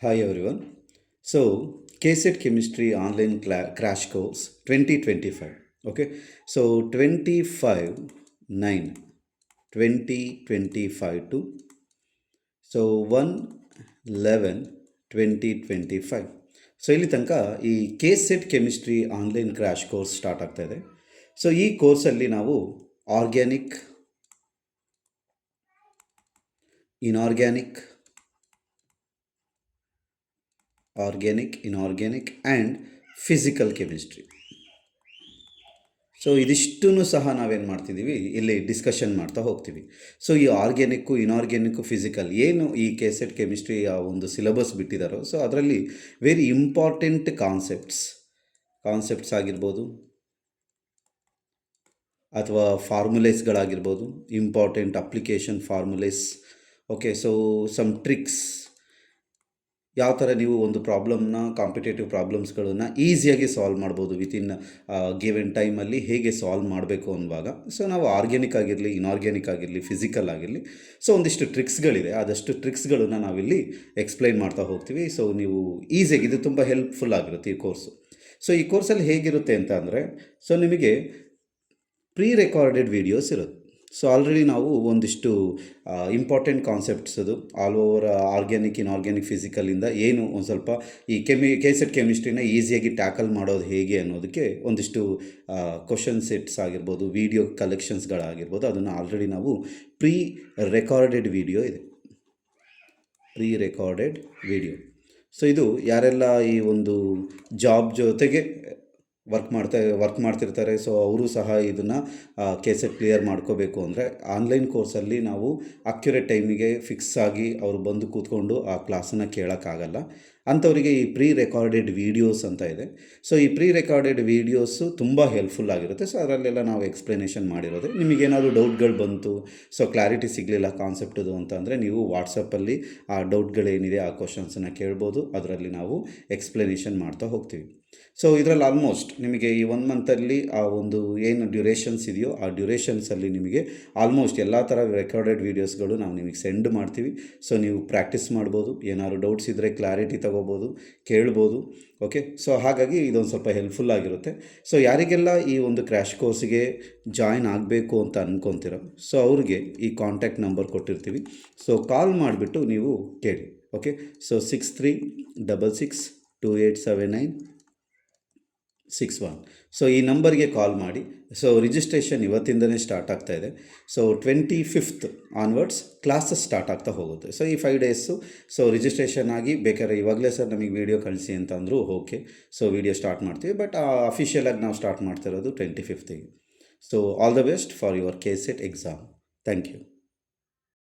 Hi everyone. So, KSET Chemistry Online Crash Course 2025. Okay. So, 25 9 2025 to so 1/11/2025. So ಇಲ್ಲಿ ತನಕ ಈ KSET chemistry online crash course start ಆಗ್ತಾ ಇದೆ. So ಈ ಕೋರ್ಸಲ್ಲಿ ನಾವು organic, inorganic, organic, inorganic and physical chemistry. So ಇದಿಷ್ಟೂ ಸಹ ನಾವೇನು ಮಾಡ್ತಿದ್ದೀವಿ ಇಲ್ಲಿ ಡಿಸ್ಕಷನ್ ಮಾಡ್ತಾ ಹೋಗ್ತೀವಿ. ಸೊ ಈ ಆರ್ಗ್ಯಾನಿಕ್ಕು, ಇನಾರ್ಗ್ಯಾನಿಕ್ಕು, ಫಿಸಿಕಲ್ ಏನು ಈ KSET ಕೆಮಿಸ್ಟ್ರಿ ಆ ಒಂದು ಸಿಲೆಬಸ್ ಬಿಟ್ಟಿದ್ದಾರೋ, ಸೊ ಅದರಲ್ಲಿ ವೆರಿ ಇಂಪಾರ್ಟೆಂಟ್ ಕಾನ್ಸೆಪ್ಟ್ಸ್ ಆಗಿರ್ಬೋದು ಅಥವಾ ಫಾರ್ಮುಲೇಸ್ಗಳಾಗಿರ್ಬೋದು, important application formulas. Okay, so some tricks, ಯಾವ ಥರ ನೀವು ಒಂದು ಪ್ರಾಬ್ಲಮ್ನ, ಕಾಂಪಿಟೇಟಿವ್ ಪ್ರಾಬ್ಲಮ್ಸ್ಗಳನ್ನು ಈಸಿಯಾಗಿ ಸಾಲ್ವ್ ಮಾಡ್ಬೋದು ವಿತಿನ್ ಗಿವೆನ್ ಟೈಮಲ್ಲಿ ಹೇಗೆ ಸಾಲ್ವ್ ಮಾಡಬೇಕು ಅನ್ನುವಾಗ. ಸೊ ನಾವು ಆರ್ಗ್ಯಾನಿಕ್ ಆಗಿರಲಿ, ಇನಾರ್ಗ್ಯಾನಿಕ್ ಆಗಿರಲಿ, ಫಿಸಿಕಲ್ ಆಗಿರಲಿ, ಸೊ ಒಂದಿಷ್ಟು ಟ್ರಿಕ್ಸ್ಗಳಿದೆ. ಆದಷ್ಟು ಟ್ರಿಕ್ಸ್ಗಳನ್ನು ನಾವಿಲ್ಲಿ ಎಕ್ಸ್ಪ್ಲೈನ್ ಮಾಡ್ತಾ ಹೋಗ್ತೀವಿ. ಸೊ ನೀವು ಈಸಿಯಾಗಿ, ಇದು ತುಂಬ ಹೆಲ್ಪ್ಫುಲ್ ಆಗಿರುತ್ತೆ ಈ ಕೋರ್ಸು. ಸೊ ಈ ಕೋರ್ಸಲ್ಲಿ ಹೇಗಿರುತ್ತೆ ಅಂತ ಅಂದರೆ, ಸೊ ನಿಮಗೆ ಪ್ರೀ ರೆಕಾರ್ಡೆಡ್ ವೀಡಿಯೋಸ್ ಇರುತ್ತೆ. ಸೊ ಆಲ್ರೆಡಿ ನಾವು ಒಂದಿಷ್ಟು ಇಂಪಾರ್ಟೆಂಟ್ ಕಾನ್ಸೆಪ್ಟ್ಸ್ ಅದು ಆಲ್ ಓವರ್ ಆರ್ಗ್ಯಾನಿಕ್, ಇನಾರ್ಗ್ಯಾನಿಕ್, ಫಿಸಿಕಲಿಂದ ಏನು ಒಂದು ಸ್ವಲ್ಪ ಈ KSET ಕೆಮಿಸ್ಟ್ರಿನ ಈಸಿಯಾಗಿ ಟ್ಯಾಕಲ್ ಮಾಡೋದು ಹೇಗೆ ಅನ್ನೋದಕ್ಕೆ ಒಂದಿಷ್ಟು ಕ್ವಶನ್ ಸೆಟ್ಸ್ ಆಗಿರ್ಬೋದು, ವಿಡಿಯೋ ಕಲೆಕ್ಷನ್ಸ್ಗಳಾಗಿರ್ಬೋದು, ಅದನ್ನು ಆಲ್ರೆಡಿ ನಾವು ಪ್ರೀ ರೆಕಾರ್ಡೆಡ್ ವಿಡಿಯೋ ಇದೆ. ಸೊ ಇದು ಯಾರೆಲ್ಲ ಈ ಒಂದು ಜಾಬ್ ಜೊತೆಗೆ ವರ್ಕ್ ಮಾಡ್ತಿರ್ತಾರೆ, ಸೊ ಅವರು ಸಹ ಇದನ್ನು KSET ಕ್ಲಿಯರ್ ಮಾಡ್ಕೋಬೇಕು ಅಂದರೆ ಆನ್ಲೈನ್ ಕೋರ್ಸಲ್ಲಿ ನಾವು ಅಕ್ಯುರೇಟ್ ಟೈಮಿಗೆ ಫಿಕ್ಸ್ ಆಗಿ ಅವರು ಬಂದು ಕೂತ್ಕೊಂಡು ಆ ಕ್ಲಾಸನ್ನು ಕೇಳೋಕ್ಕಾಗಲ್ಲ. ಅಂಥವರಿಗೆ ಈ ಪ್ರೀ ರೆಕಾರ್ಡೆಡ್ ವೀಡಿಯೋಸ್ ಅಂತ ಇದೆ. ಸೊ ಈ ಪ್ರೀ ರೆಕಾರ್ಡೆಡ್ ವೀಡಿಯೋಸು ತುಂಬ ಹೆಲ್ಪ್ಫುಲ್ ಆಗಿರುತ್ತೆ. ಸೊ ಅದರಲ್ಲೆಲ್ಲ ನಾವು ಎಕ್ಸ್ಪ್ಲನೇಷನ್ ಮಾಡಿರೋದು. ನಿಮಗೇನಾದರೂ ಡೌಟ್ಗಳು ಬಂತು, ಸೊ ಕ್ಲಾರಿಟಿ ಸಿಗಲಿಲ್ಲ ಕಾನ್ಸೆಪ್ಟದು ಅಂತ ಅಂದರೆ ನೀವು ವಾಟ್ಸಪ್ಪಲ್ಲಿ ಆ ಡೌಟ್ಗಳೇನಿದೆ ಆ ಕ್ವಶನ್ಸನ್ನು ಕೇಳ್ಬೋದು. ಅದರಲ್ಲಿ ನಾವು ಎಕ್ಸ್ಪ್ಲನೇಷನ್ ಮಾಡ್ತಾ ಹೋಗ್ತೀವಿ. ಸೊ ಇದರಲ್ಲಿ ಆಲ್ಮೋಸ್ಟ್ ನಿಮಗೆ ಈ 1 ಮಂತಲ್ಲಿ ಆ ಒಂದು ಏನು ಡ್ಯೂರೇಷನ್ಸ್ ಇದೆಯೋ ಆ ಡ್ಯೂರೇಷನ್ಸಲ್ಲಿ ನಿಮಗೆ ಆಲ್ಮೋಸ್ಟ್ ಎಲ್ಲ ಥರ ರೆಕಾರ್ಡೆಡ್ ವೀಡಿಯೋಸ್ಗಳು ನಾವು ನಿಮಗೆ ಸೆಂಡ್ ಮಾಡ್ತೀವಿ. ಸೊ ನೀವು ಪ್ರಾಕ್ಟೀಸ್ ಮಾಡ್ಬೋದು, ಏನಾದ್ರು ಡೌಟ್ಸ್ ಇದ್ದರೆ ಕ್ಲಾರಿಟಿ ತೊಗೋಬೋದು, ಕೇಳ್ಬೋದು. ಓಕೆ, ಸೊ ಹಾಗಾಗಿ ಇದೊಂದು ಸ್ವಲ್ಪ ಹೆಲ್ಪ್ಫುಲ್ ಆಗಿರುತ್ತೆ. ಸೊ ಯಾರಿಗೆಲ್ಲ ಈ ಒಂದು ಕ್ರ್ಯಾಶ್ ಕೋರ್ಸ್ಗೆ ಜಾಯ್ನ್ ಆಗಬೇಕು ಅಂತ ಅಂದ್ಕೊತೀರೋ, ಸೊ ಅವ್ರಿಗೆ ಈ ಕಾಂಟ್ಯಾಕ್ಟ್ ನಂಬರ್ ಕೊಟ್ಟಿರ್ತೀವಿ. ಸೊ ಕಾಲ್ ಮಾಡಿಬಿಟ್ಟು ನೀವು ಕೇಳಿ. Okay, so 6366287961. ಸೊ ಈ ನಂಬರ್ಗೆ ಕಾಲ್ ಮಾಡಿ. ಸೊ ರಿಜಿಸ್ಟ್ರೇಷನ್ ಇವತ್ತಿಂದನೇ ಸ್ಟಾರ್ಟ್ ಆಗ್ತಾ ಇದೆ. So 25th onwards classes start ಆಗ್ತಾ ಹೋಗುತ್ತೆ. ಸೊ ಈ 5 ಡೇಸು ಸೊ ರಿಜಿಸ್ಟ್ರೇಷನ್ ಆಗಿ ಬೇಕಾದ್ರೆ ಇವಾಗಲೇ ಸರ್ ನಮಗೆ ವೀಡಿಯೋ ಕಳಿಸಿ ಅಂತ ಅಂದರೂ ಓಕೆ, ಸೊ ವೀಡಿಯೋ ಸ್ಟಾರ್ಟ್ ಮಾಡ್ತೀವಿ. ಬಟ್ ಅಫಿಷಿಯಲಾಗಿ ನಾವು ಸ್ಟಾರ್ಟ್ ಮಾಡ್ತಾ ಇರೋದು 25th. So all the best for your KSET exam. Thank you.